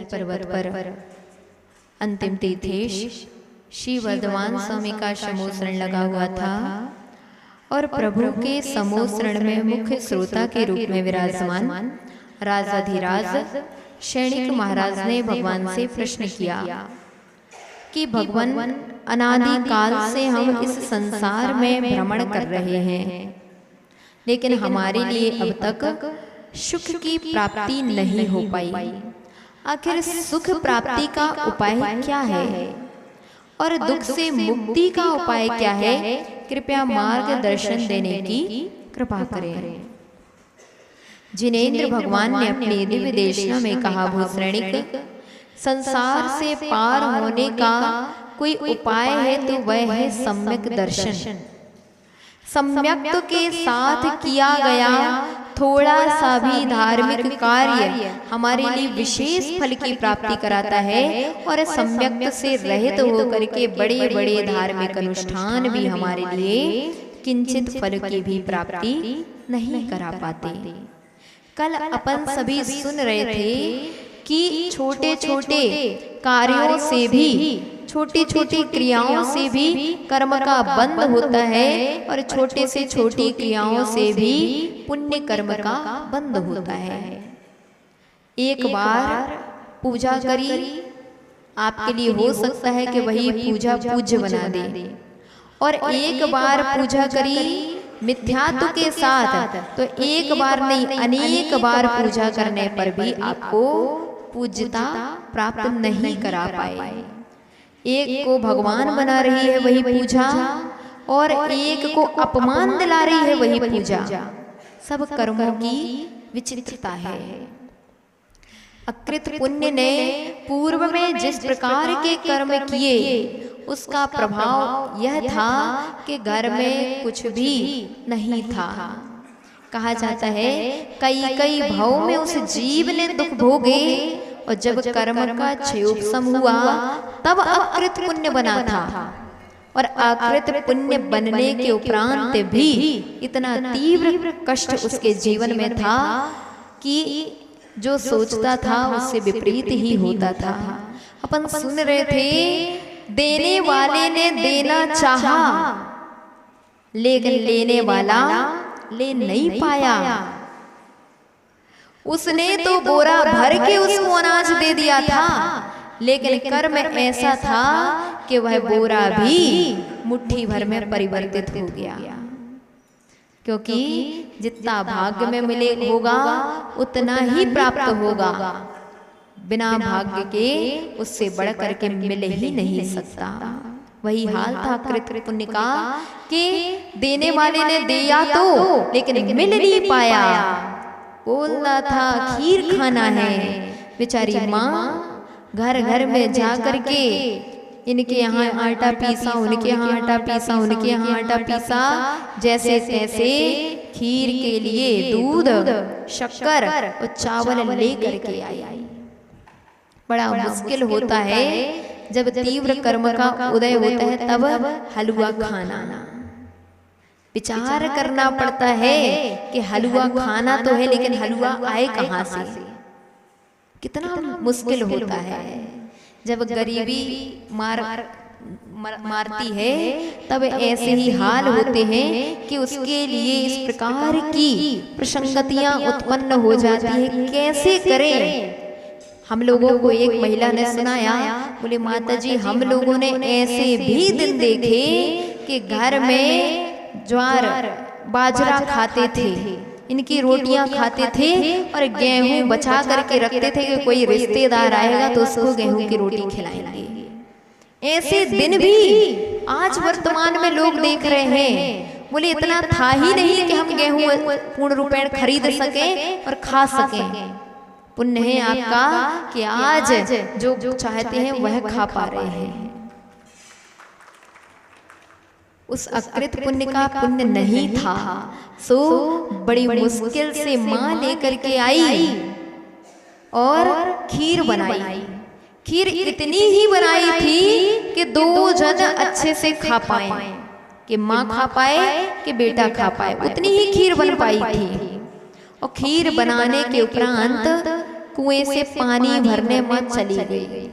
पर्वत पर अंतिम तीर्थेश श्री वर्धमान स्वामी का समोसरण लगा हुआ था और प्रभु के समोसरण में मुख्य श्रोता के रूप में विराजमान राजाधिराज शैणिक महाराज ने भगवान से प्रश्न किया कि भगवान, अनादि काल से हम इस संसार में भ्रमण कर रहे हैं, लेकिन हमारे लिए अब तक सुख की प्राप्ति नहीं हो पाई। आखिर सुख प्राप्ति का उपाय क्या है और दुख से मुक्ति का उपाय क्या है? कृपया मार्गदर्शन देने की कृपा करें। जिनेंद्र भगवान ने अपनी दिव्य देशना में कहा, भूश्रेणिक, संसार से पार होने का कोई उपाय है तो वह है सम्यक दर्शन। सम्यक के साथ किया गया थोड़ा सा भी धार्मिक कार्य हमारे लिए विशेष फल की प्राप्ति कराता है और सम्यक से रहित होकर के बड़े बड़े धार्मिक अनुष्ठान भी हमारे लिए किंचित फल की भी प्राप्ति नहीं करा पाते। कल अपन सभी सुन रहे थे कि छोटे छोटे कार्यों से भी, छोटी छोटी क्रियाओं से भी कर्म का बंध होता है और छोटे से छोटी क्रियाओं से भी पुण्य कर्म का बंध होता है। एक बार पूजा करी, आपके लिए हो सकता है कि वही पूजा पूज्य बना दे, और एक बार पूजा करी मिथ्यात्व के साथ तो एक बार नहीं अनेक बार पूजा करने पर भी आपको पूज्यता प्राप्त नहीं करा पाए। एक को भगवान बना रही है वही पूजा और एक को अपमान दिला रही है वही पूजा। सब कर्मों की विचित्रता है। अकृत पुण्य ने पूर्व में जिस प्रकार के कर्म किए उसका प्रभाव यह था कि घर में कुछ भी नहीं था। कहा जाता है कई कई भाव में उस जीव ने दुख भोगे और जब कर्म का क्षयोपशम हुआ तब अकृत पुण्य बना था, और अकृत पुण्य बनने के उपरांत भी इतना तीव्र कष्ट उसके जीवन में था कि जो सोचता था उससे विपरीत ही होता था। अपन सुन रहे थे देने वाले ने देना चाहा लेकिन लेने वाला ले नहीं पाया। उसने तो बोरा भर के उसको अनाज दे दिया था, लेकिन कर्म ऐसा था कि वह बोरा भी मुट्ठी भर में परिवर्तित हो गया। क्योंकि जितना भाग्य में मिले होगा उतना ही प्राप्त होगा, बिना भाग्य के उससे बढ़ करके मिल ही नहीं सकता। वही हाल था कृत पुण्य का कि देने वाले ने दिया तो लेकिन मिल नहीं पाया। बोलना था खीर खाना है, बेचारी माँ घर घर में जा करके इनके यहाँ आटा पीसा, उनके यहाँ आटा पीसा, उनके यहाँ आटा पीसा, जैसे तैसे खीर के लिए दूध, शक्कर और चावल ले करके आई। बड़ा मुश्किल होता है जब तीव्र कर्म का उदय होता है तब हलवा खाना। विचार करना पड़ता है कि हलवा खाना तो है लेकिन हलवा आए कहाँ से। कितना मुश्किल होता है जब गरीबी मारती है तब ऐसे ही हाल होते हैं कि उसके लिए इस प्रकार की प्रसंगतियां उत्पन्न हो जाती है। कैसे करें? हम लोगों को एक महिला ने सुनाया, बोले माता जी हम लोगों ने ऐसे भी दिन देखे कि घर में ज्वार बाजरा खाते थे, इनकी रोटियां खाते थे और गेहूं बचा करके रखते थे कि कोई रिश्तेदार आएगा तो उसको गेहूं की रोटी खिलाएंगे। ऐसे दिन भी आज वर्तमान में लोग देख रहे हैं। बोले इतना था ही नहीं कि हम गेहूं पूर्ण रूपेण खरीद सकें और खा सकें। पुण्य है आपका कि आज जो चाहते हैं वह खा पा रहे हैं। उस अकृत पुण्य का पुण्य नहीं था, सो बड़ी मुश्किल से माँ लेकर के आई और खीर बनाई। खीर इतनी ही बनाई थी कि 2 जन अच्छे से खा पाए, कि माँ खा पाए कि बेटा खा पाए, उतनी ही खीर बन पाई थी। और खीर बनाने के उपरांत कुएं से पानी भरने मत चली गई।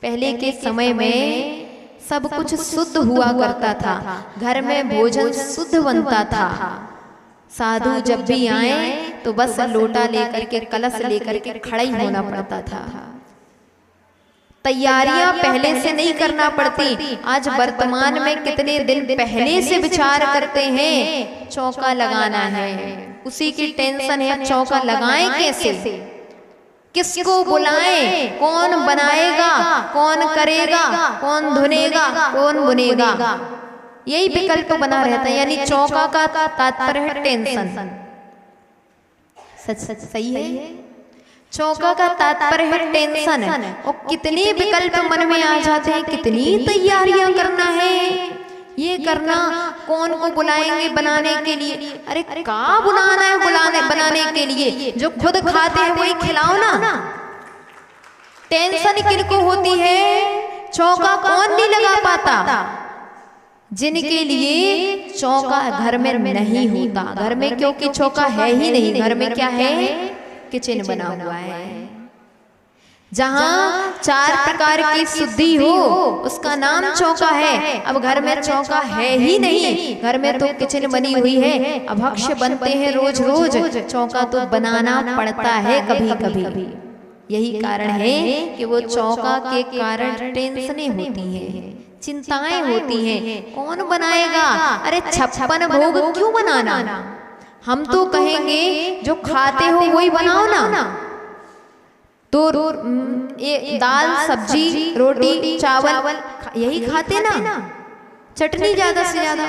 पहले के समय में सब कुछ शुद्ध हुआ करता था, घर में भोजन शुद्ध बनता था। साधु जब भी आए तो बस लोटा लेकर के, कलश लेकर के खड़ा ही होना पड़ता था। तैयारियां पहले से नहीं करना पड़ती। आज वर्तमान में कितने दिन पहले से विचार करते हैं, चौका लगाना है, उसी की टेंशन है, चौका लगाएं कैसे, किसको बुलाएं, कौन बनाएगा, कौन करेगा, कौन धुनेगा, कौन बुनेगा, यही विकल्प बना रहता है। यानी चौका का तात्पर्य है टेंशन। सच सच सही है। चौका का तात्पर्य है टेंशन। और कितने विकल्प मन में आ जाते हैं, कितनी तैयारियां करना है, ये करना, कौन को बुलाएंगे बनाने के लिए। अरे का बुलाना है बनाने के लिए, जो खुद खाते हैं वही खिलाओ ना। टेंशन किनको होती है, चौका कौन नहीं लगा पाता, जिनके लिए चौका घर में नहीं होता। घर में क्योंकि चौका है ही नहीं, घर में क्या है, किचन बना हुआ है, जहाँ 4 प्रकार की शुद्धि हो उसका नाम चौका है। अब घर में चौका है ही नहीं, घर में तो किचन बनी हुई है, अभक्ष्य बनते हैं रोज रोज, चौका तो बनाना पड़ता है कभी कभी। यही कारण है कि वो चौका के कारण टेंशनें होती हैं, चिंताएं होती हैं, कौन बनाएगा। अरे 56 भोग क्यों बनाना, हम तो कहेंगे जो खाते हो वही बनाओ ना। तो ये दाल सब्जी रोटी चावल यही खाते ना, चटनी ज्यादा से ज्यादा,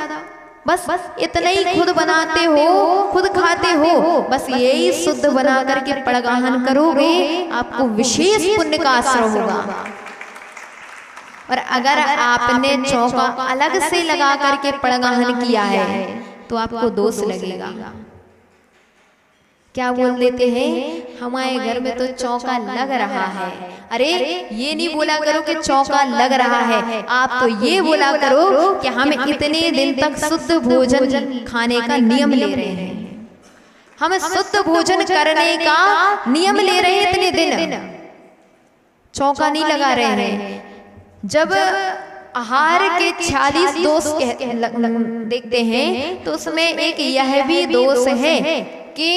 बस इतना ही खुद बनाते हो, खुद खाते हो, बस यही शुद्ध बना करके पड़गाहन करोगे, आपको विशेष पुण्य का आश्रय होगा। और अगर आपने चौका अलग से लगा करके पड़गाहन किया है तो आपको दोष लगेगा। क्या बोल देते हैं, हमारे घर में तो चौका लग रहा है। अरे ये नहीं बोला करो कि चौका लग रहा है, आप तो ये बोला करो कि हम इतने दिन तक शुद्ध भोजन खाने का नियम ले रहे हैं, हम शुद्ध भोजन करने का नियम ले रहे हैं इतने दिन, चौका नहीं लगा रहे हैं। जब आहार के 46 दोष देखते हैं तो उसमें एक यह भी दोष है कि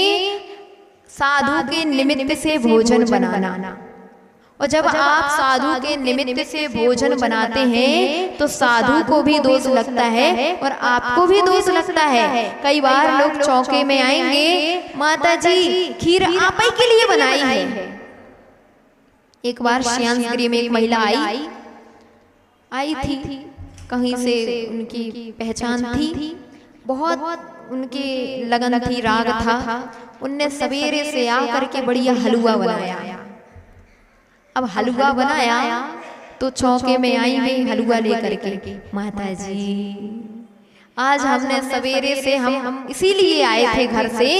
साधु के निमित्त से भोजन बनाना। और जब आप साधु के निमित्त से भोजन बनाते हैं तो साधु को भी दोष लगता है और आपको भी दोष लगता है। कई बार लोग चौके में आएंगे, माता जी खीर आप ही के लिए बनाई है। एक बार श्यामगिरी में एक महिला आई थी, कहीं से उनकी पहचान थी, बहुत उनकी लगन थी, राग था। उनने सवेरे से आकर के बढ़िया हलवा बनाया। अब हलवा बनाया तो चौके में आई हुई हलवा लेकर के, माता जी आज हमने सवेरे से हम इसीलिए आए थे घर से,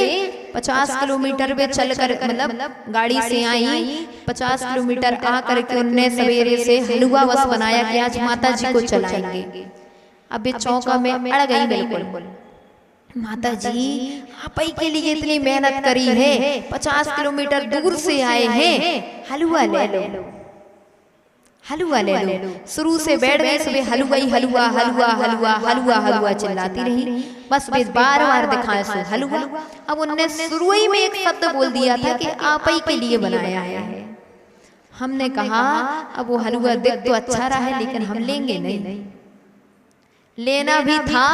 50 किलोमीटर पे चलकर, मतलब गाड़ी से आई, 50 किलोमीटर आकर के उनने सवेरे से हलवा बस बनाया कि आज माता जी को चलाएंगे। अब ये चौका में अड़ गई बिल्कुल, माता जी आप ही के लिए इतनी मेहनत करी है, 50 किलोमीटर दूर से आए हैं, हलवा ले लो, हलवा ले लो। शुरू से बैठ गई, सुबह हलवा ही हलवा, हलवा हलवा हलवा हलवा चिल्लाती रही, बस बार बार दिखाए सो हलवा। अब उनने शुरू ही में एक शब्द बोल दिया था कि आप ही के लिए बनाया है। हमने कहा अब वो हलवा देख तो अच्छा रहा है लेकिन हम लेंगे नहीं, लेना भी था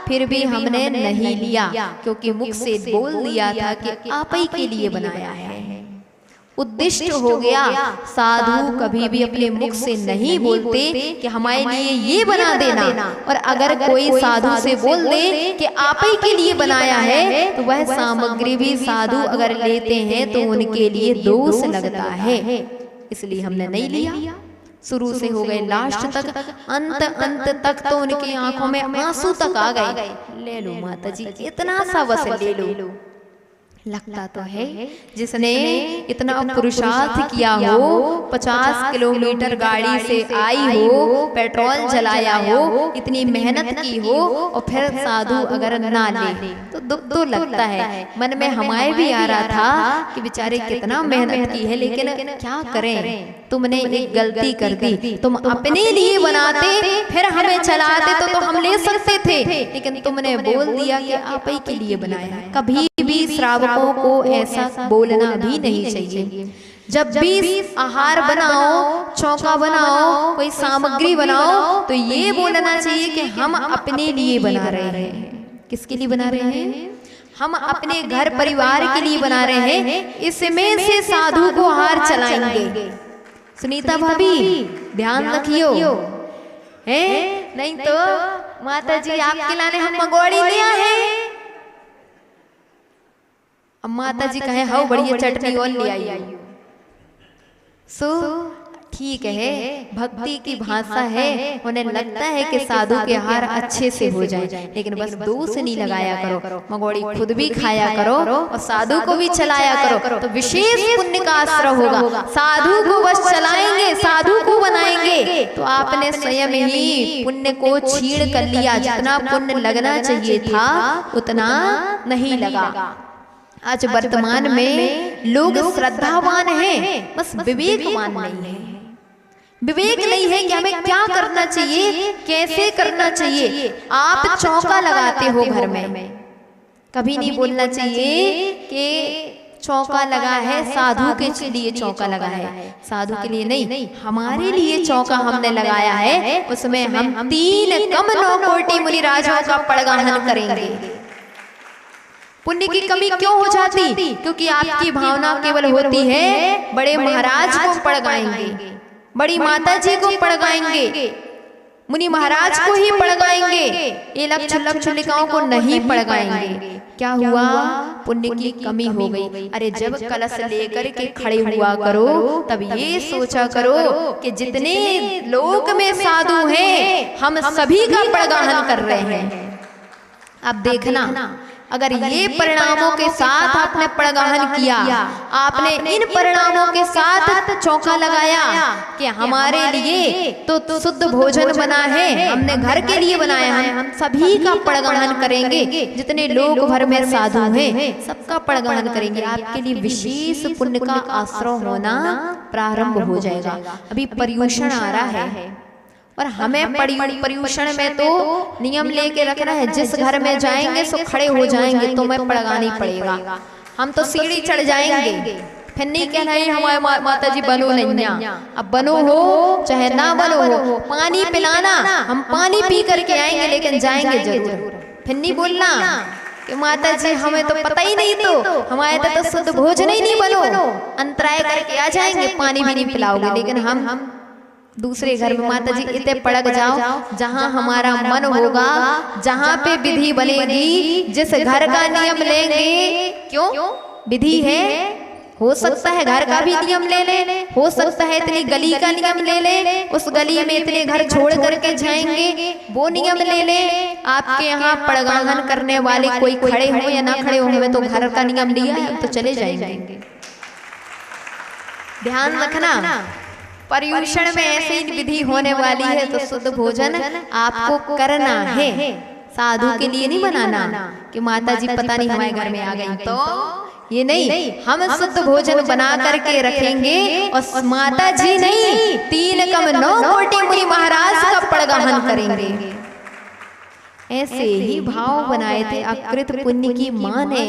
फिर भी हमने नहीं लिया, क्योंकि मुख से बोल दिया था कि आप ही के लिए बनाया है। उद्दिष्ट हो गया। साधु कभी भी अपने मुख से नहीं बोलते कि हमारे लिए ये बना देना, और अगर कोई साधु से बोल दे कि आप ही के लिए बनाया है तो वह सामग्री भी साधु अगर लेते हैं तो उनके लिए दोष लगता है। इसलिए हमने नहीं लिया। शुरू से हो गए लास्ट तक, अंत तक तो उनकी आंखों में आंसू तक आ गए। ले लो माता जी, इतना सा बस ले लो, लगता तो है जिसने इतना पुरुषार्थ किया हो, 50 किलोमीटर गाड़ी से आई हो, पेट्रोल जलाया हो, इतनी मेहनत की हो और फिर साधु अगर ना ले तो दुख तो लगता है। मन में हमारे भी आ रहा था कि बेचारे कितना मेहनत की है, लेकिन क्या करें, तुमने एक गलती कर दी। तुम अपने लिए बनाते फिर हमें चलाते तो हम ले सकते थे, लेकिन तुमने बोल दिया कि आप ही के लिए बनाया। कभी भी श्रावकों को ऐसा बोलना भी नहीं चाहिए। जब भी आहार बनाओ, चौका बनाओ, कोई सामग्री बनाओ तो ये बोलना चाहिए कि हम अपने लिए बना रहे हैं। किसके लिए बना रहे हैं? हम अपने घर परिवार के लिए बना रहे हैं। इसमें से साधु को आहार चलाएंगे। सुनीता भाभी ध्यान रखियो, है नहीं तो माता जी आपके लाने हम मंगोड़ी लिया है। अब माता जी कहे हाउ बढ़िया चटनी और ले आई। सो ठीक है, भक्ति की भाषा है, उन्हें लगता है कि साधु के आहार अच्छे से हो जाए, लेकिन बस दोष नहीं लगाया करो। मंगोड़ी खुद भी खाया करो और साधु को भी चलाया करो, तो विशेष पुण्य का आश्रय होगा। साधु को बस चलाएंगे, साधु को बनाएंगे तो आपने स्वयं ही पुण्य को छीड़ कर लिया। जितना पुण्य लगना चाहिए था उतना नहीं लगा। आज वर्तमान में लोग श्रद्धावान हैं, बस विवेकवान नहीं है। विवेक नहीं है कि हमें क्या करना चाहिए, कैसे करना चाहिए। आप चौका लगाते हो घर में, कभी नहीं बोलना चाहिए कि चौका लगा है साधु के लिए चौका लगा है। साधु के लिए नहीं, हमारे लिए चौका हमने लगाया है। उसमें हम 3 कम 9 कोटि मुनिराजों का पड़गाहन करेंगे। पुण्य की कमी क्यों हो जाती? क्योंकि आपकी भावना केवल होती है बड़े महाराज को पड़गाएंगे, बड़ी माता जी को पड़गाएंगे, मुनि महाराज को ही पड़गाएंगे, ये लक्ष्मिकाओं को नहीं पड़गाएंगे। क्या हुआ? पुण्य की कमी हो गई। अरे जब कलश लेकर के खड़े हुआ करो तब ये सोचा करो कि जितने लोक में साधु हैं हम सभी का पड़गाहन कर रहे हैं। अब देखना, अगर ये परिणामों के साथ आपने पड़गाहन किया, आपने इन परिणामों के साथ चौका लगाया कि हमारे लिए तो शुद्ध भोजन बना है, हमने घर के लिए बनाया है, हम सभी का पड़गाहन करेंगे। जितने लोग भर में साधु हैं सबका पड़गाहन करेंगे। आपके लिए विशेष पुण्य का आश्रय होना प्रारंभ हो जाएगा। अभी पर्युषण आ रहा है और हमें पर्युषण में तो नियम लेके रखना है, जिस घर में जाएंगे सो खड़े हो जाएंगे तो मैं पड़गानी पड़ेगा। हम तो सीढ़ी चढ़ जाएंगे, फिर नहीं कहना है हमारे माता जी बनो नहीं। अब बनो हो चाहे ना बनो हो, पानी पिलाना, हम पानी पी करके आएंगे, लेकिन जाएंगे जरूर। फिर नहीं बोलना कि माता जी हमें तो पता ही नहीं, तो हमारे तो शुद्ध भोजन ही नहीं बनो, अंतराय करके आ जाएंगे, पानी भी नहीं पिलाओगे। लेकिन हम दूसरे घर में माता जी इतने पड़क जाओ, जहाँ हमारा मन होगा, जहाँ पे विधि बनेगी, जिस घर का नियम लेंगे। क्यों? विधि है, हो सकता है घर का भी नियम ले ले, हो सकता है इतनी गली का नियम ले ले, उस गली में इतने घर छोड़ करके जाएंगे वो नियम ले ले। आपके यहाँ पड़गाहन करने वाले कोई खड़े हो या ना खड़े हो, हमें तो घर का नियम लिया तो चले जाएंगे। ध्यान रखना, पर्युषण में ऐसी विधि होने वाली है तो शुद्ध भोजन आपको करना है। साधु के लिए नहीं बनाना कि माता जी पता नहीं हमारे घर में आ गई, तो ये नहीं, हम शुद्ध भोजन बना करके रखेंगे और माता जी नहीं 3 कम 9 कोटि मुनि महाराज का पड़गाहन करेंगे। ऐसे ही भाव बनाए थे अकृत पुण्य की मां ने।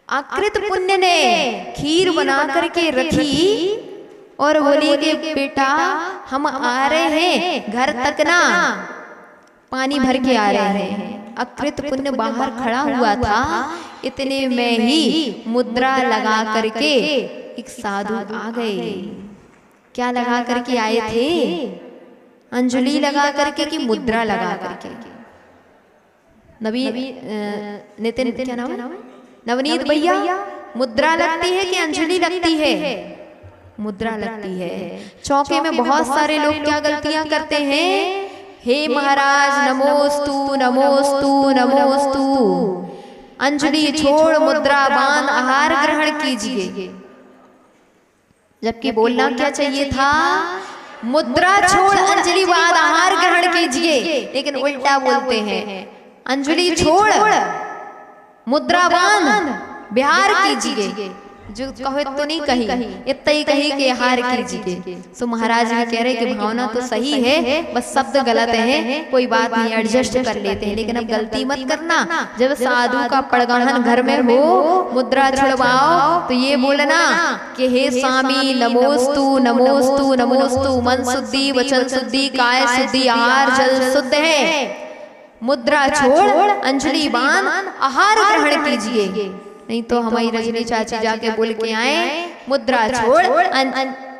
अकृत पुण्य ने खीर बना करके रखी और बोली कि बेटा हम आ रहे हैं घर तक ना, पानी भर के आ रहे हैं। अकृत पुण्य बाहर खड़ा हुआ था, इतने में ही मुद्रा लगा करके एक साधु आ गए। क्या लगा करके आए थे? अंजलि लगा करके कि मुद्रा लगा करके। नितिन क्या नाम है? नवनीत भैया, मुद्रा लगती है कि अंजलि लगती है? मुद्रा लगती है। चौके में बहुत सारे लोग क्या गलतियां करते हैं? हे महाराज नमोस्तु नमोस्तु नमोस्तु, अंजलि छोड़ मुद्रा बांध आहार ग्रहण कीजिए। जबकि बोलना क्या चाहिए था, मुद्रा छोड़ अंजलि बांध आहार ग्रहण कीजिए, लेकिन उल्टा बोलते हैं अंजलि छोड़ मुद्रा बांध विहार कीजिए। जो कहे तो नहीं कही, इतना ही कही कि हार कीजिए। सो महाराज भी कह रहे कि भावना तो सही है, बस शब्द गलत है, कोई बात नहीं, एडजस्ट कर लेते हैं, लेकिन अब गलती मत करना। जब साधु का पड़गाहन घर में हो, मुद्रा छुड़वाओ तो ये बोलना कि हे स्वामी नमोस्तु नमोस्तु नमोस्तु, मन शुद्धि वचन शुद्धि काय शुद्धि आहार जल शुद्ध है। मुद्रा छोड़ अंजलि बांध आहार ग्रहण कीजिए। नहीं तो हमारी रजनी चाची जाके बोल के आए मुद्रा छोड़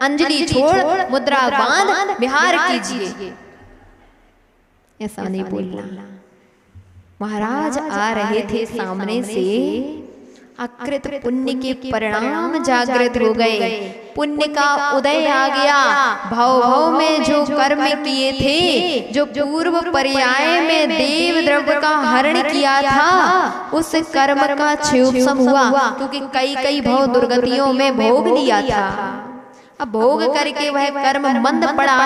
अंजलि छोड़ मुद्रा बांध विहार कीजिए, ऐसा नहीं बोलना। महाराज आ रहे थे सामने से, अकृत पुण्य के परिणाम जागृत हो गए, पुण्य का उदय आ गया। भव भव में जो कर्म किए थे, जो पूर्व पर्याय में देव द्रव्य का हरण किया था, उस कर्म का क्षयोपशम हुआ, क्योंकि कई कई भव दुर्गतियों में भोग लिया था। अब भोग करके वह कर्म मंद पड़ा,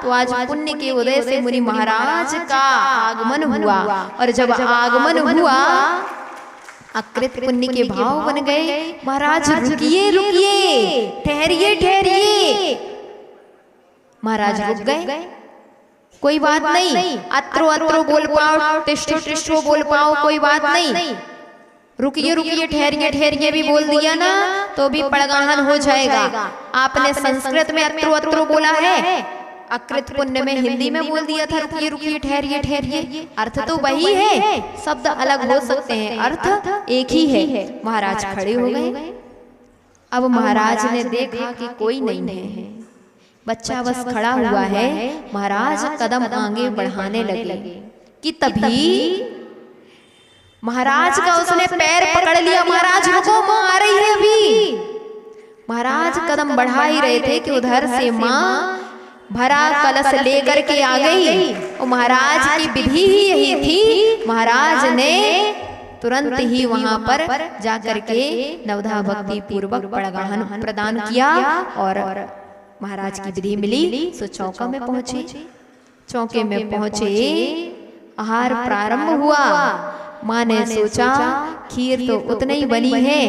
तो आज पुण्य के उदय से मुनि महाराज का आगमन हुआ। और जब आगमन हुआ, अकृत पुण्य के भाव बन गए। महाराज रुकिए रुकिए, ठहरिए ठहरिए। महाराज रुक गए, कोई बात नहीं, अत्रो अत्रो बोल पाओ, टिष्ठो टिष्ठो बोल पाओ, कोई बात नहीं, रुकिए रुकिए ठहरिए ठहरिए भी बोल दिया ना तो भी पड़गाहन हो जाएगा। आपने संस्कृत में अत्रो अत्रो बोला है, अकृत पुण्य में हिंदी में बोल दिया था रुकिए रुकिए ठहरिए ठहरिए। अर्थ तो वही है, शब्द अलग हो सकते हैं, अर्थ एक ही है। महाराज खड़े हो गए। अब महाराज ने देखा कि कोई नहीं है, बच्चा बस खड़ा हुआ है। महाराज कदम आगे बढ़ाने लगे कि तभी महाराज का उसने पैर पकड़ लिया। महाराज रुको, माँ आ रही है अभी। महाराज कदम बढ़ा ही रहे थे कि उधर से माँ भरा कलश लेकर के आ गई। और महाराज की विधि ही यही थी। महाराज ने तुरंत ही वहां पर जाकर के नवधा भक्ति पूर्वक पड़गाहन प्रदान किया और महाराज की विधि मिली। सो चौका में पहुंचे। चौके में पहुंचे, आहार प्रारंभ हुआ। माँ ने सोचा खीर तो उतनी ही बनी है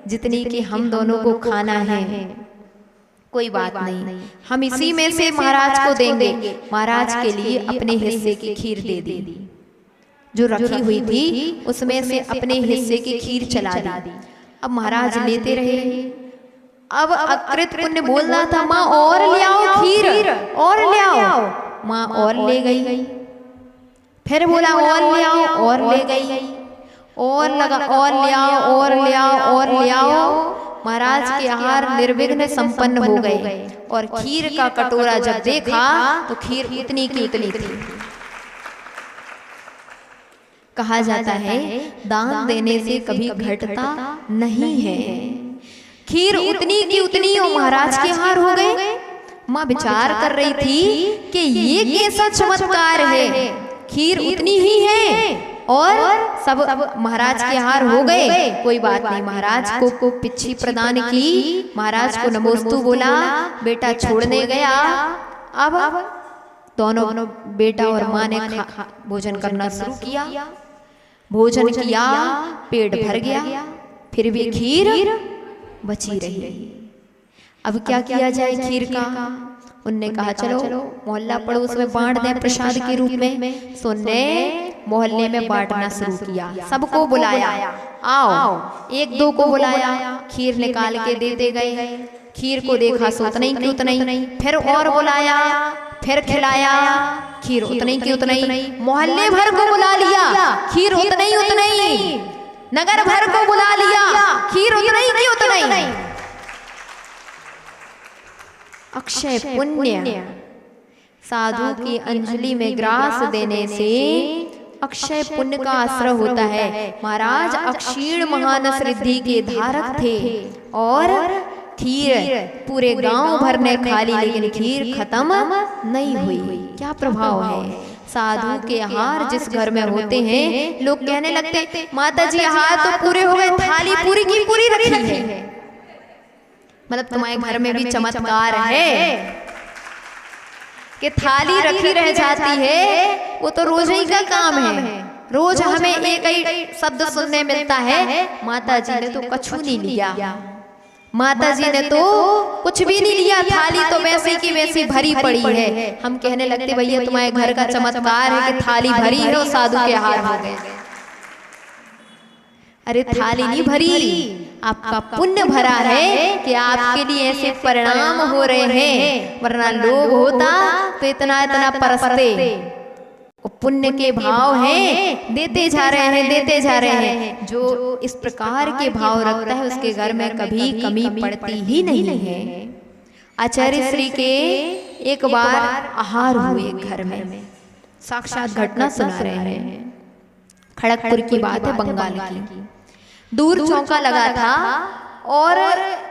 जितनी कि हम दोनों को खाना है, कोई बात नहीं, हम इसी में से महाराज को देंगे। महाराज के लिए अपने हिस्से की खीर दे दी, जो रखी हुई थी उसमें से अपने हिस्से की खीर चला दी। अब महाराज लेते रहे। अब अकृत पुण्य बोल रहा था माँ और ले आओ खीर, और ले आओ। माँ और ले गई, फिर बोला और ले आओ, और ले गई, और लगा और ले आओ, और ले आओ, और ले आओ। महाराज के आहार निर्विघ्न संपन्न हो गए। और खीर का कटोरा जब देखा तो खीर उतनी की उतनी थी। कहा जाता है दान देने से कभी घटता नहीं है। खीर उतनी की उतनी और महाराज के आहार हो गए। माँ विचार कर रही थी कि ये कैसा चमत्कार है, खीर उतनी ही है और सब महाराज के आहार हो गए। कोई बात नहीं, महाराज को पिच्छी प्रदान की, महाराज को नमोस्तु बोला, बेटा छोड़ने गया। अब दोनों बेटा और माँ ने भोजन करना शुरू किया। भोजन किया, पेट भर गया, फिर भी खीर बची रही। अब क्या किया जाए खीर का? उनने कहा चलो मोहल्ला पड़ोस में बांट दें प्रसाद के रूप में। सुनने मोहल्ले में बांटना शुरू किया, सबको बुलाया, आओ, एक दो को बुलाया, खीर निकाल के देते गए। खीर को देखा सो उतना ही की उतना ही, फिर और बुलाया, फिर खिलाया, खीर उतनी की उतनी। मोहल्ले भर को बुला लिया, खीर उतनी उतनी। नगर भर को बुला लिया, खीर उतनी की उतनी। अक्षय पुण्य, साधु की अंजलि में ग्रास देने से अक्षय पुण्य का आश्रय होता है। महाराज अक्षीण महानस रिद्धि के धारक थे और खीर पूरे गांव भर ने खा ली, लेकिन खीर खत्म नहीं हुई। क्या प्रभाव है? साधु के आहार जिस घर में होते हैं, लोग कहने लगते माता जी आहार तो पूरे हो गए, थाली पूरी की पूरी रखी है। मतलब तुम्हारे घर में भी चमत्कार है कि थाली रखी रह जाती है, वो तो रोज ही का काम है। रोज हमें एक ही शब्द सुनने मिलता है, माता जी ने तो कछु नहीं लिया, माता जी ने तो कुछ भी नहीं लिया, थाली तो वैसी की वैसी भरी पड़ी है। हम कहने लगते भैया तुम्हारे घर का चमत्कार है कि थाली भरी है और साधु के हार हो गए। अरे थाली नहीं भरी, आपका पुण्य भरा है कि आपके लिए ऐसे परिणाम हो रहे हैं, वरना लोभ होता तो इतना इतना परसते। पुण्य के भाव हैं, देते जा रहे हैं, देते जा रहे हैं। जो इस प्रकार के भाव रखता है उसके घर में कभी कमी पड़ती ही नहीं है। आचार्य श्री के एक बार आहार हुए घर में, साक्षात घटना सुना रहे हैं। खड़गपुर की बात है, बंगाल की। दूर चौका लगा था और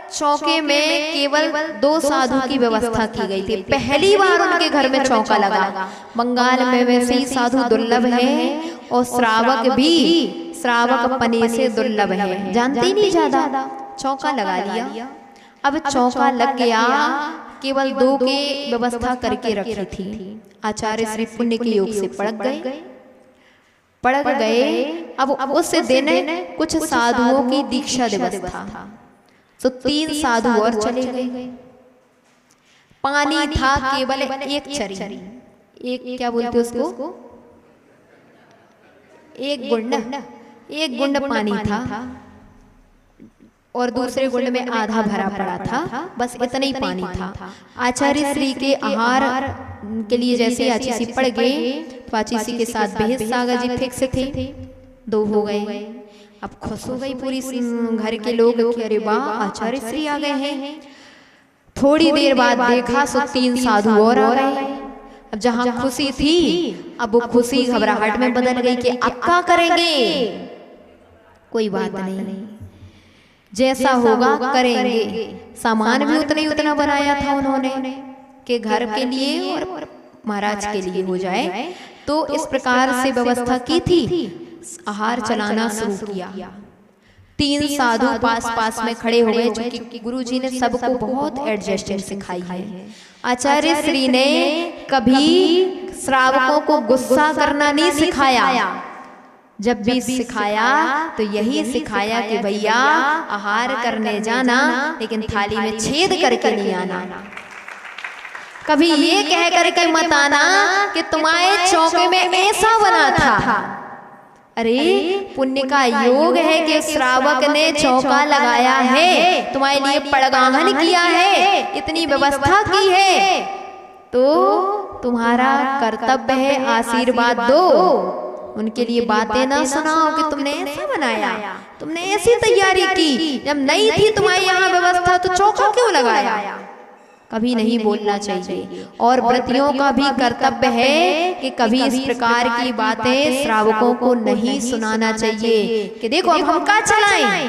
चौके में केवल 2 साधु की व्यवस्था की गई थी। पहली बार उनके घर में चौका लगा। बंगाल में वैसे ही साधु दुर्लभ है और श्रावक भी श्रावक पने से दुर्लभ है, जानते ही नहीं ज्यादा। चौका लगा लिया। अब चौका लग गया, केवल 2 के व्यवस्था करके रखी थी। आचार्य श्री पुण्य के योग से पड़ गए। अब उस दिन कुछ साधुओं की दीक्षा दिवस था, तो 3 साधु और चले गए। पानी था केवल एक चरी, एक क्या बोलते उसको, एक गुंड पानी था और दूसरे गुंड में आधा भरा पड़ा था, बस इतना ही पानी था। आचार्य श्री के आहार के लिए जैसे आचीसी पड़ गए तो आचीसी के साथ बेहद सागर जी फिक्स थे, 2 हो गए। अब खुश हो गई पूरी घर के लोग कि अरे वाह आचार्य श्री आ गए हैं। थोड़ी देर बाद देखा सो 3 साधु और आ गए। अब जहां खुशी थी अब वो खुशी घबराहट में बदल गई कि अब क्या करेंगे। कोई बात नहीं, जैसा होगा करेंगे। सामान भी उतना बनाया था उन्होंने कि घर के लिए और महाराज के लिए हो जाए, तो इस प्रकार से व्यवस्था की थी। आहार चलाना शुरू किया। 3 साधु पास में खड़े हो गए, क्योंकि गुरुजी ने सबको बहुत एडजस्टमेंट सिखाई है। आचार्य श्री ने कभी श्रावकों को गुस्सा करना नहीं सिखाया, जब भी सिखाया तो यही सिखाया कि भैया आहार करने जाना, लेकिन थाली में छेद करके नहीं आना। कभी ये कह करके मत आना कि तुम्हारे चौके में ऐसा बना था। अरे पुण्य का योग है कि श्रावक ने चौका लगाया है, तुम्हारे लिए पड़गाहन किया है, इतनी व्यवस्था की है, तो तुम्हारा कर्तव्य है आशीर्वाद दो। उनके लिए बातें ना सुनाओ कि तुमने ऐसा बनाया, तुमने ऐसी तैयारी की, जब नहीं थी तुम्हारे यहाँ व्यवस्था तो चौका क्यों लगाया। कभी नहीं बोलना चाहिए। और व्रतियों का भी कर्तव्य है कि कभी इस प्रकार की बातें श्रावकों को नहीं सुनाना चाहिए कि देखो अब हम क्या चलाएं,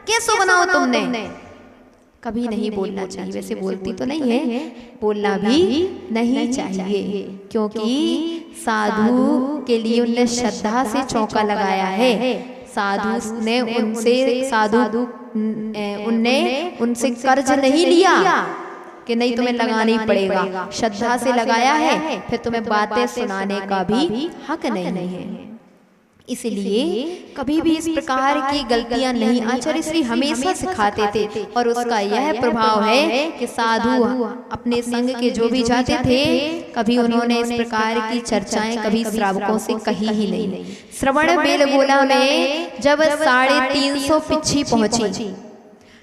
कैसे बनाओ तुमने, कभी नहीं बोलना चाहिए। वैसे बोलती तो नहीं है, बोलना भी नहीं चाहिए, क्योंकि साधु के लिए उनने श्रद्धा से चौका लगाया है। साधु ने उनसे कर्ज नहीं लिया कि नहीं तुम्हें लगाना ही पड़ेगा, श्रद्धा से लगाया है, फिर तुम्हें बातें सुनाने का भी हक नहीं है। इसलिए कभी भी इस प्रकार की गलतियां नहीं, आचार्य श्री हमेशा सिखाते थे। और उसका यह प्रभाव है कि साधु अपने संग के जो भी जाते थे, कभी उन्होंने इस प्रकार की चर्चाएं कभी श्रावकों से कही ही नहीं। श्रवण बेलगोला में जब 350 पिच्छी पहुंची,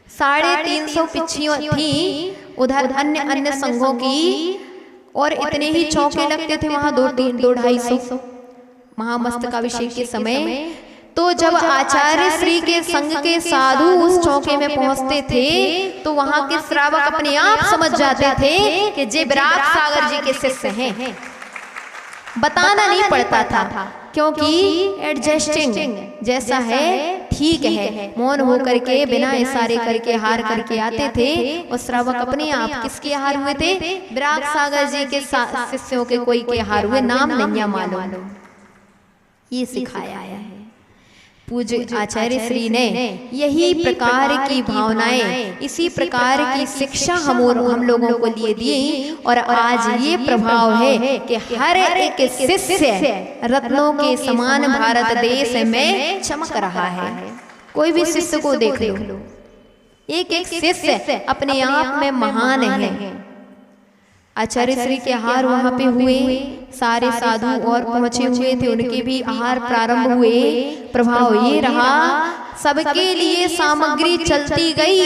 350 पिच्छियों थी, उधर अन्य संघों की, और इतने ही चौके लगते थे वहां 200-250 महामस्तकाभिषेक के समय। तो जब आचार्य श्री के संग के साधु उस चौके में पहुंचते थे तो वहां के श्रावक अपने आप समझ जाते थे कि जे विराट सागर जी के शिष्य हैं। बताना नहीं पड़ता था। क्योंकि एडजस्टिंग जैसा है ठीक है, मौन होकर के बिना इशारे करके हार करके आते थे। और श्रावक अपने आप किसके हार हुए थे? विराग सागर जी के शिष्यों के कोई के हार हुए, नाम नहीं है मालूम। ये सिखाया है पूज्य आचार्य श्री ने। यही प्रकार की भावनाएं, इसी प्रकार की शिक्षा हम लोगों को लिए दी। और आज ये प्रभाव है कि हर एक शिष्य रत्नों के समान भारत देश में चमक रहा है। कोई भी शिष्य को देख लो, एक एक शिष्य अपने आप में महान है। आचार्य श्री के आहार वहां पे हुए, सारे साधु और पहुंचे हुए थे, उनके भी आहार प्रारंभ हुए। प्रभाव ये रहा, सबके लिए सामग्री चलती गई,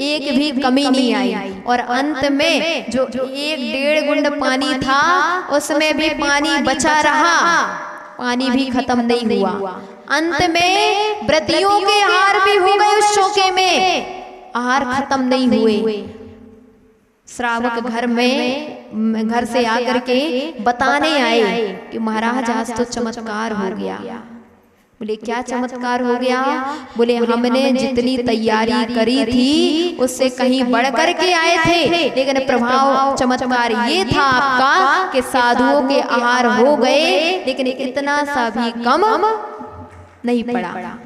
एक भी कमी नहीं आई। और अंत में जो 1-1.5 गुंड पानी था, उसमें भी पानी बचा रहा, पानी भी खत्म नहीं हुआ। अंत में व्रतियों के आहार भी हो गए उस चौके में, आहार खत्म नहीं हुए। श्रावक घर से आकर के बताने आए कि महाराज आज तो चमत्कार हो गया। बोले क्या चमत्कार हो गया? बोले हमने जितनी तैयारी करी थी उससे कहीं बढ़ कर के आए थे, लेकिन प्रभाव चमत्कार ये था आपका कि साधुओं के आहार हो गए, लेकिन इतना सा भी कम नहीं पड़ा।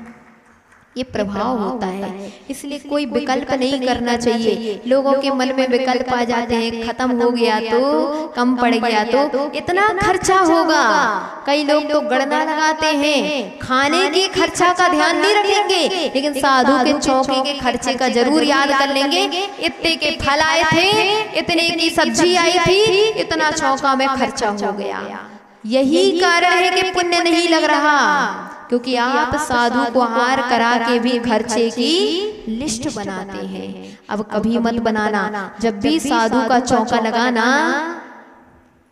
ये प्रभाव होता है। इसलिए कोई विकल्प नहीं करना चाहिए। लोगों के मन में विकल्प आ जाते हैं, खत्म हो गया तो, कम पड़ गया तो इतना खर्चा होगा। कई लोग तो गणना लगाते हैं, खाने के खर्चा का ध्यान नहीं रखेंगे, लेकिन साधु के चौके के खर्चे का जरूर याद कर लेंगे। इतने के फल आए थे, इतने की सब्जी आई थी, इतना चौका में खर्चा हो गया। यही कारण है कि पुण्य नहीं लग रहा, क्योंकि आप साधु को आहार करा के भी खर्चे की लिस्ट बनाते हैं। अब कभी मत बनाना, जब भी साधु का चौका लगाना,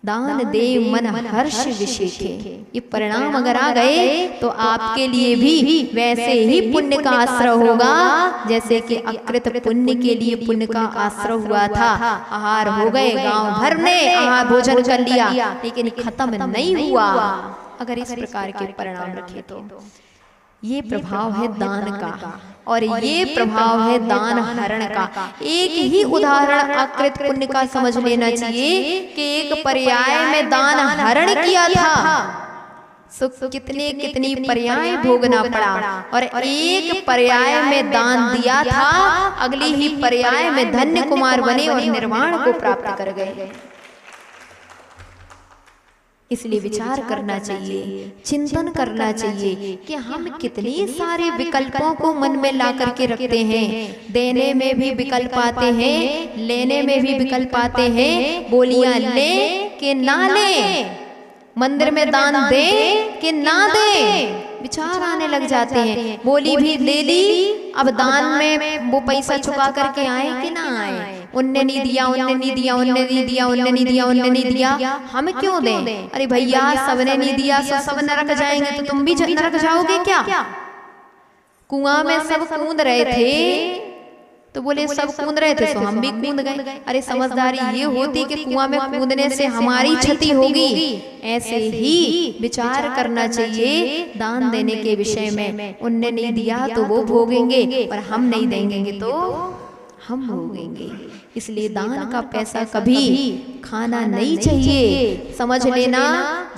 दान दे मन हर्ष विशेखे, ये परिणाम अगर आ गए तो आपके लिए भी वैसे ही पुण्य का आश्रय होगा जैसे कि अकृत पुण्य के लिए पुण्य का आश्रय हुआ था। आहार हो गए, गांव भर ने आहार भोजन कर लिया, लेकिन खत्म नहीं हुआ। अगर इस प्रकार के परिणाम रखे तो ये प्रभाव है दान का, और ये प्रभाव है दान हरण का। एक ही उदाहरण अकृत पुण्य का समझ लेना चाहिए कि एक पर्याय में दान हरण किया था, सुख कितनी पर्याय भोगना पड़ा, और एक पर्याय में दान दिया था, अगली ही पर्याय में धन्य कुमार बने और निर्वाण को प्राप्त कर गए। इसलिए विचार करना चाहिए, चिंतन करना चाहिए कि हम कितने सारे विकल्पों को मन में ला करके रखते हैं। देने में भी विकल्प आते हैं, लेने में भी विकल्प आते हैं। बोलियां ले कि ना ले, मंदिर में दान दे कि ना दे, विचार आने लग जाते हैं। बोली भी ले ली, अब दान में वो पैसा चुका करके आए कि ना आए। उनने नहीं दिया, उनने नहीं दिया, उनने नहीं दिया, उनने नहीं दिया, उनने नहीं दिया, हम क्यों दें? अरे भैया सबने नहीं दिया, सब नरक जाएंगे तो तुम भी नरक जाओगे क्या? कुआं में सब कूद रहे थे तो बोले सब कूद रहे थे तो हम भी कूद गए। अरे समझदारी ये होती कि कुआं में कूदने से हमारी क्षति होगी। ऐसे ही विचार करना चाहिए दान देने के विषय में। उनने नहीं दिया तो वो भोगेंगे, और हम नहीं देंगे तो हम भोगेंगे। इसलिए दान का पैसा कभी खाना नहीं चाहिए। समझ लेना,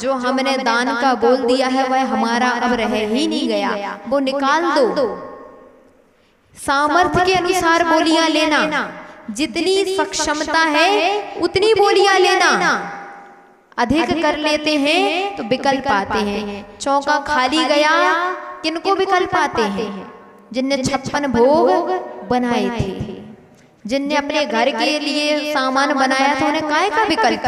जो हमने दान का बोल दिया है वह हमारा अब रह ही नहीं गया, वो निकाल दो। सामर्थ्य के अनुसार बोलियां लेना, जितनी सक्षमता है उतनी बोलियां लेना। अधिक कर लेते हैं तो विकल्प आते हैं। चौका खाली गया, किनको विकल्प आते हैं? जिनने 56 भोग बनाए थे, जिनने अपने घर के लिए सामान बनाया था, उन्हें काय का विकल्प?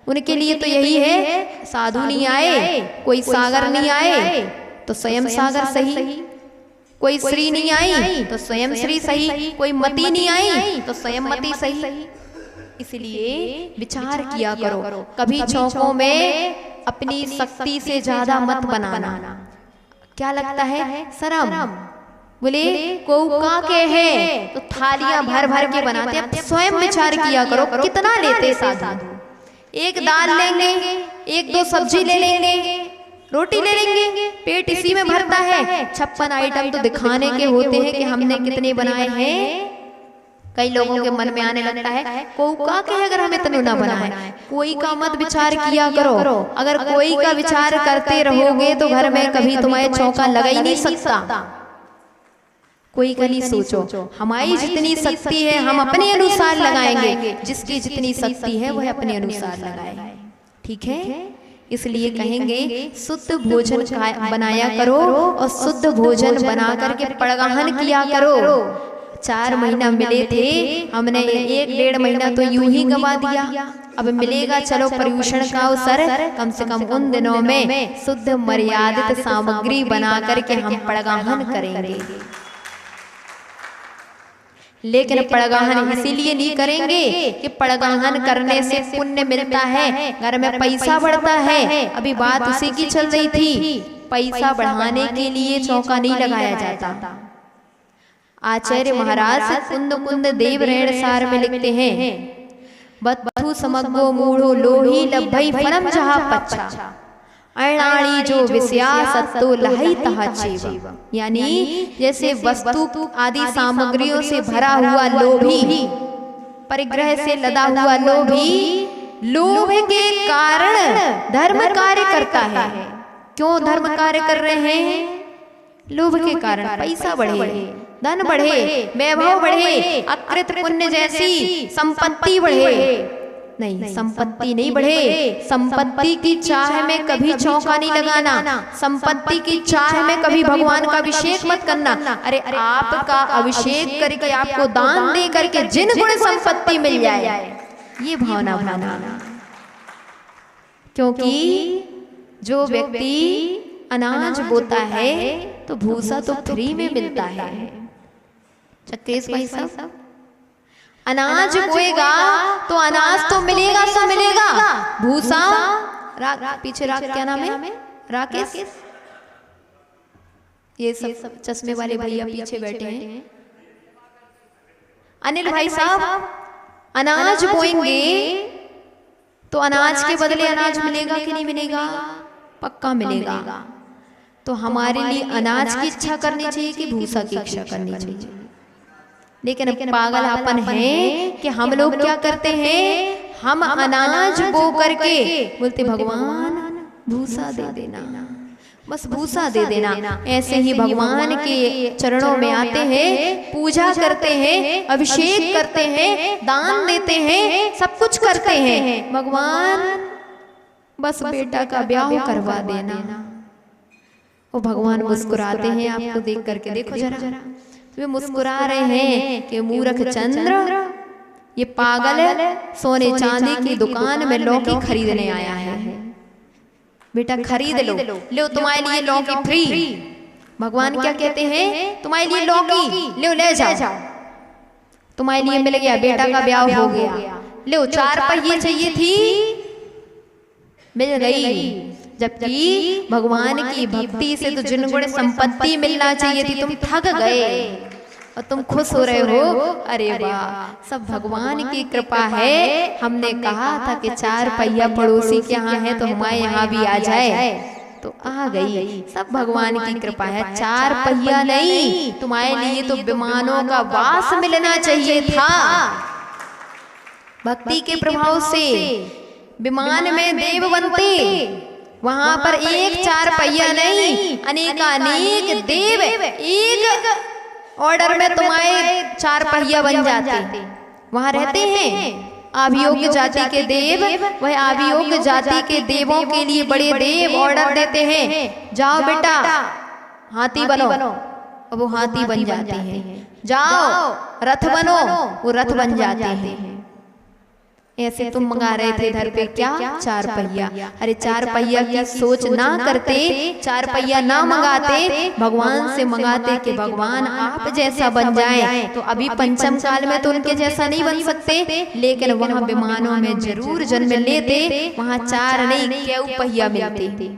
उनके लिए तो यही है, साधु नहीं आए, कोई सागर नहीं आए तो स्वयं सागर सही, कोई श्री नहीं आई तो स्वयं श्री सही, कोई मति नहीं आई तो स्वयं मति सही। इसलिए विचार किया करो, कभी चौकों में अपनी शक्ति से ज्यादा मत बनाना। क्या लगता है? शर्म। बोले कौका के है तो थालियां भर भर के बनाते हैं। स्वयं विचार किया करो, कितना लेते साधु? एक दाल लेंगे, 1-2 सब्जी ले लेंगे, रोटी ले लेंगे, पेट इसी में भरता है। 56 आइटम तो दिखाने के होते हैं कि हमने कितने बनाए हैं। कई लोगों के मन में आने लगता है कोई का अगर हम इतना ना बनाए, कोई का मत विचार किया करो। अगर कोई का विचार करते रहोगे तो घर में कभी तुम्हारे चौका लगा ही नहीं सकता। कोई का नहीं सोचो, हमारी जितनी शक्ति है हम अपने अनुसार लगाएंगे, जिसकी जितनी शक्ति है वह अपने अनुसार लगाए, ठीक है। इसलिए कहेंगे शुद्ध भोजन बनाया करो और शुद्ध भोजन बना करके पड़गाहन किया करो। 4 महीना मिले थे, हमने 1-1.5 महीना तो यूं ही गवा दिया। अब मिलेगा चलो पर्यूषण का अवसर, कम से कम उन दिनों में शुद्ध मर्यादित सामग्री बना करके हम पड़गाहन करेंगे। लेकिन पड़गाहन इसीलिए नहीं करेंगे कि पड़गाहन करने से पुण्य मिलता है, घर में पैसा बढ़ता है। अभी बात उसी की चल रही थी, पैसा बढ़ाने के लिए चौका नहीं लगाया जाता। आचार्य महाराज कुंद कुंद देव रेणसार में लिखते हैं, बत्थु समग्गो मूढ़ो लोही लभई फलम जहा पच्चा, अणाणी जो विषया सत्तो लहई तहा चेवा। यानी जैसे वस्तु आदि सामग्रियों से भरा हुआ लोभी, परिग्रह से लदा हुआ लोभी, लोभ के कारण धर्म कार्य करता है। क्यों धर्म कार्य कर रहे हैं? लोभ के कारण पैसा बढ़े, धन बढ़े, वैभव बढ़े, अकृत पुण्य जैसी संपत्ति बढ़े। नहीं, संपत्ति नहीं बढ़े। संपत्ति की चाह में कभी चौका नहीं लगाना, संपत्ति की चाह में कभी भगवान का अभिषेक मत करना। अरे आपका अभिषेक करके आपको दान दे करके जिन गुण संपत्ति मिल जाए, ये भावना बनाना। क्योंकि जो व्यक्ति अनाज बोता है तो भूसा तो फ्री में मिलता है। चक्केश भाई साहब, अनाज बोएगा तो अनाज तो मिलेगा, सो मिलेगा। भूसा पीछे क्या नाम है? राकेश, ये सब चश्मे वाले भैया पीछे बैठे हैं। अनिल भाई साहब, अनाज बोएंगे तो अनाज के बदले अनाज मिलेगा कि नहीं मिलेगा? पक्का मिलेगा। तो हमारे लिए अनाज की इच्छा करनी चाहिए कि भूसा की इच्छा करनी चाहिए? लेकिन पागलपन है कि हम लोग क्या करते हैं, हम अनाज बो करके बोलते भगवान भूसा दे देना, बस भूसा दे देना। ऐसे ही भगवान के चरणों में आते हैं, पूजा करते हैं, अभिषेक करते हैं, दान देते हैं, सब कुछ करते हैं। भगवान बस बेटा का ब्याह करवा देना। वो भगवान मुस्कुराते हैं आपको देख करके। देखो जरा, वे मुस्कुरा रहे हैं कि मूर्ख चंद्र, ये पागल सोने चांदी की दुकान में लौकी खरीदने आया है। बेटा खरीद लो तुम्हारे लिए लौकी फ्री। भगवान क्या कहते हैं? तुम्हारे लिए लौकी ले जाओ, तुम्हारे लिए मिल गया, बेटा का ब्याह हो गया। लो 4 पहिए चाहिए थी, मिल गई। जबकि भगवान की भक्ति से तो जिन गुण संपत्ति मिलना चाहिए थी, तुम थक गए और तुम खुश हो रहे हो। अरे वाह, सब भगवान की कृपा है। हमने कहा था कि 4 पहिया पड़ोसी के यहाँ है तो हमारे यहाँ भी आ जाए, तो आ गई। सब भगवान की कृपा है। 4 पहिया नहीं, तुम्हारे लिए तो विमानों का वास मिलना चाहिए था। भक्ति के प्रभाव से विमान में देव बनते, वहां पर 1 4 पहिया नहीं, अनेकानेक देव एक ऑर्डर में तुम्हारे 4 पहिया बन जाते। वहां रहते हैं आभियोग्य जाति के देव, वह आभियोग्य जाति के देवों के लिए बड़े देव ऑर्डर देते हैं, जाओ बेटा हाथी बनो, और वो हाथी बन जाते हैं। जाओ रथ बनो, वो रथ बन जाते हैं। ऐसे तुम मंगा रहे थे इधर पे क्या? 4 पहिया। अरे 4 पहिया की सोच ना करते, 4 पहिया ना मंगाते, भगवान से मंगाते कि भगवान आप जैसा बन जाए। तो अभी पंचम काल में तो उनके जैसा नहीं बन सकते, लेकिन वहां विमानों में जरूर जन्म लेते। वहां 4 नहीं, 9 पहिया मिलते।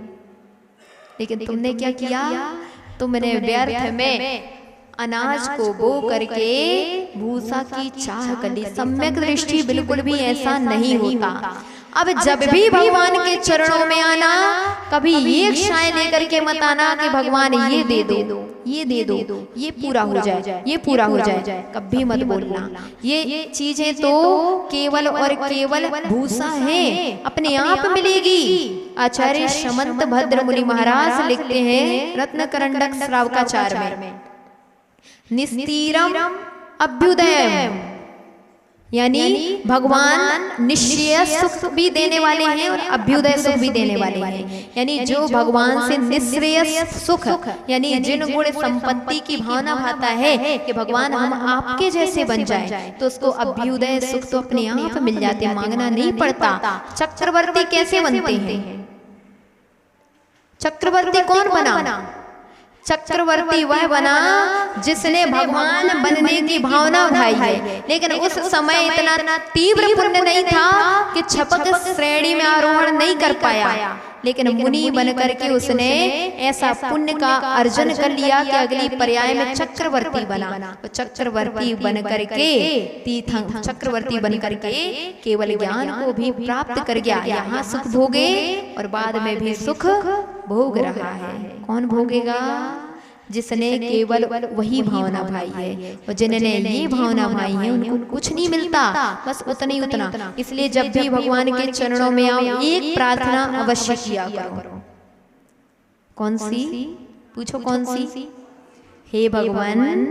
लेकिन तुमने क्या किया? तुमने व्यर्थ में अनाज को बो करके भूसा की चाह कर ली। सम्यक दृष्टि बिल्कुल भी ऐसा नहीं होता। अब जब भी भगवान के चरणों में आना, कभी एक शाय लेकर के मत आना कि भगवान ये दे दो, ये दे दो, ये पूरा हो जाए, ये पूरा हो जाए, कभी मत बोलना। ये चीजें तो केवल और केवल भूसा है, अपने आप मिलेगी। आचार्य समंत भद्र मुनि महाराज लिखते हैं रत्नकरंडक श्रावकाचार में, निस्तीरम अभ्युदयम, यानी भगवान निश्चय सुख भी देने वाले हैं और अभ्युदय सुख भी देने वाले हैं। यानी जो भगवान से निश्रेयस सुख, यानी जिन गुण संपत्ति की भावना भाता है कि भगवान हम आपके जैसे बन जाए, तो उसको अभ्युदय सुख तो अपने आप मिल जाते हैं, मांगना नहीं पड़ता। चक्रवर्ती कैसे बनते हैं? चक्रवर्ती कौन बना? चक्रवर्ती वह बना जिसने भगवान बनने की भावना उठाई है, लेकिन उस समय इतना तीव्र पुण्य नहीं था कि छपक श्रेणी में आरोहण नहीं कर पाया, लेकिन मुनि बन करके उसने ऐसा पुण्य का अर्जन कर लिया कि अगली पर्याय में चक्रवर्ती बना। तो चक्रवर्ती बन करके तीर्थंकर चक्रवर्ती बन करके केवल ज्ञान को भी प्राप्त कर गया, यहाँ सुख भोगे और बाद में भी सुख भोग रहा है। कौन भोगेगा? जिसने केवल वही भावना भाई है, और जिन्होंने ये भावना भाई है उनको कुछ नहीं मिलता, बस उतना ही उतना। इसलिए जब भी भगवान के चरणों में आओ, एक प्रार्थना अवश्य किया करो। कौन सी? पूछो कौन सी? हे भगवान,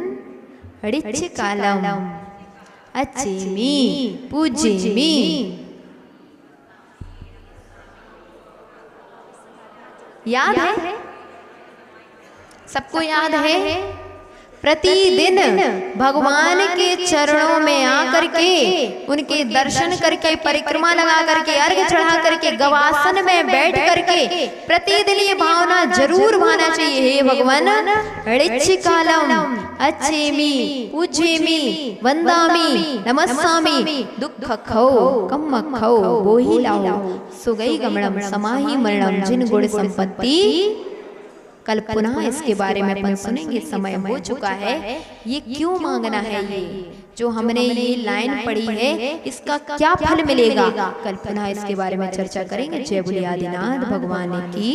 ऋच कालम अच्छेमी पूजेमी। याद है? सबको याद है? प्रतिदिन भगवान के चरणों में आकर के उनके दर्शन करके, परिक्रमा लगा करके, अर्घ चढ़ा करके, गवासन में बैठ करके प्रतिदिन ये भावना जरूर भाना चाहिए, हे भगवान ऋच कालम अच्छेमी पूजेमी वंदामी नमस्सामी दुख खौ कम खौ बोहि लाओ सुगई गमणम समाहि मरणम। जिन गुण संपत्ति, कल पुनः इसके बारे में अपन सुनेंगे, समय हो चुका है। ये क्यों मांगना है? ये जो हमने ये लाइन पढ़ी है, इसका क्या फल मिलेगा, कल पुनः इसके बारे में चर्चा करेंगे। जय बोले आदिनाथ भगवान की।